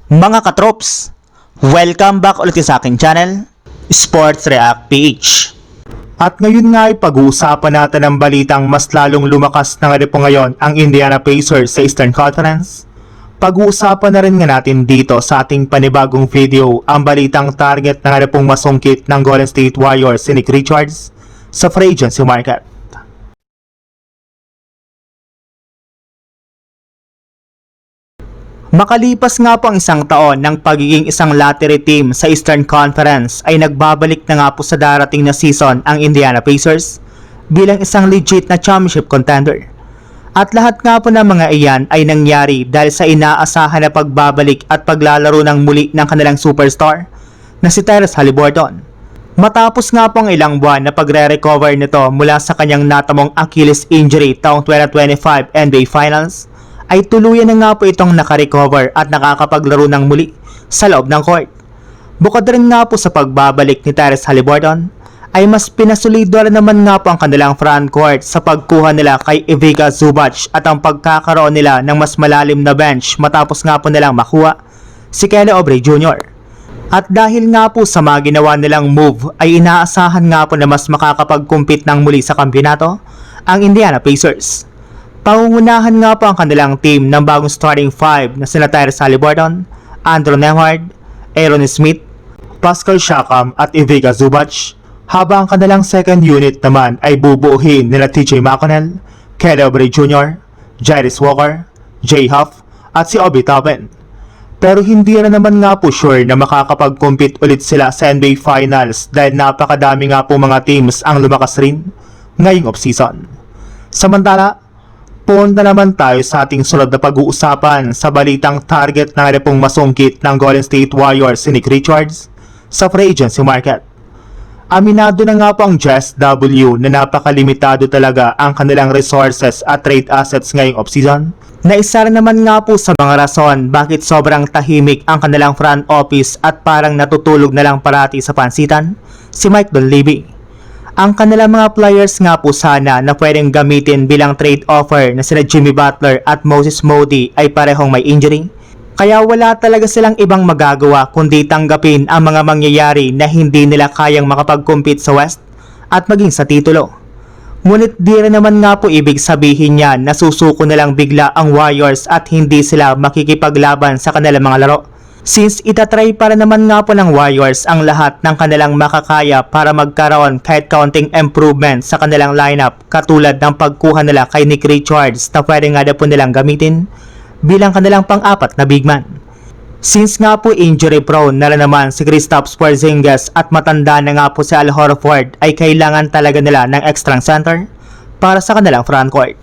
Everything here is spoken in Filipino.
Mga katrops, welcome back ulit sa aking channel, Sports React PH. At ngayon nga ay pag-uusapan natin ang balitang mas lalong lumakas na nga po ngayon ang Indiana Pacers sa Eastern Conference. Pag-uusapan na rin nga natin dito sa ating panibagong video ang balitang target na nga pong masungkit ng Golden State Warriors si Nick Richards sa free agency market. Makalipas nga po ang isang taon ng pagiging isang lottery team sa Eastern Conference ay nagbabalik na nga po sa darating na season ang Indiana Pacers bilang isang legit na championship contender. At lahat nga po ng mga iyan ay nangyari dahil sa inaasahan na pagbabalik at paglalaro ng muli ng kanilang superstar na si Tyrese Haliburton. Matapos nga po ang ilang buwan na pagre-recover nito mula sa kanyang natamong Achilles injury taong 2025 NBA Finals, ay tuluyan na nga po itong nakarecover at nakakapaglaro ng muli sa loob ng court. Bukod rin nga po sa pagbabalik ni Tyrese Haliburton, ay mas pinasulido rin naman nga po ang kanilang frontcourt sa pagkuha nila kay Ivica Zubac at ang pagkakaroon nila ng mas malalim na bench matapos nga po nilang makuha si Kelly Oubre Jr. At dahil nga po sa mga ginawa nilang move ay inaasahan nga po na mas makakapag-compete ng muli sa kampiyonato ang Indiana Pacers. Pangungunahan nga po ang kanilang team ng bagong starting five na sina Tyrese Haliburton, Andrew Nembhard, Aaron Smith, Pascal Siakam at Ivica Zubac, habang ang kanilang second unit naman ay bubuuhin nila TJ McConnell, Kelly Oubre Jr., Jarius Walker, Jay Huff at si Obi Toppin. Pero hindi na naman nga po sure na makakapag-compete ulit sila sa NBA Finals dahil napakadami nga po mga teams ang lumakas rin ngayong offseason. Samantala, punta naman tayo sa ating sunod na pag-uusapan sa balitang target na nga pong masungkit ng Golden State Warriors si Nick Richards sa free agency market. Aminado na nga po ang Jazz W na napakalimitado talaga ang kanilang resources at trade assets ngayong offseason, na isa rin naman nga po sa mga rason bakit sobrang tahimik ang kanilang front office at parang natutulog na lang parati sa pansitan si Mike Dunleavy. Ang kanilang mga players nga po sana na pwedeng gamitin bilang trade offer na sila Jimmy Butler at Moses Moody ay parehong may injury. Kaya wala talaga silang ibang magagawa kundi tanggapin ang mga mangyayari na hindi nila kayang makapag-compete sa West at maging sa titulo. Ngunit di rin naman nga po ibig sabihin yan na susuko na lang bigla ang Warriors at hindi sila makikipaglaban sa kanilang mga laro. Since itatry para naman nga po ng Warriors ang lahat ng kanilang makakaya para magkaroon kahit kaunting improvement sa kanilang lineup, katulad ng pagkuha nila kay Nick Richards na pwede nga po nilang gamitin bilang kanilang pang-apat na big man. Since nga po injury prone na rin naman si Kristaps Porzingis at matanda na nga po si Al Horford, ay kailangan talaga nila ng extra center para sa kanilang frontcourt.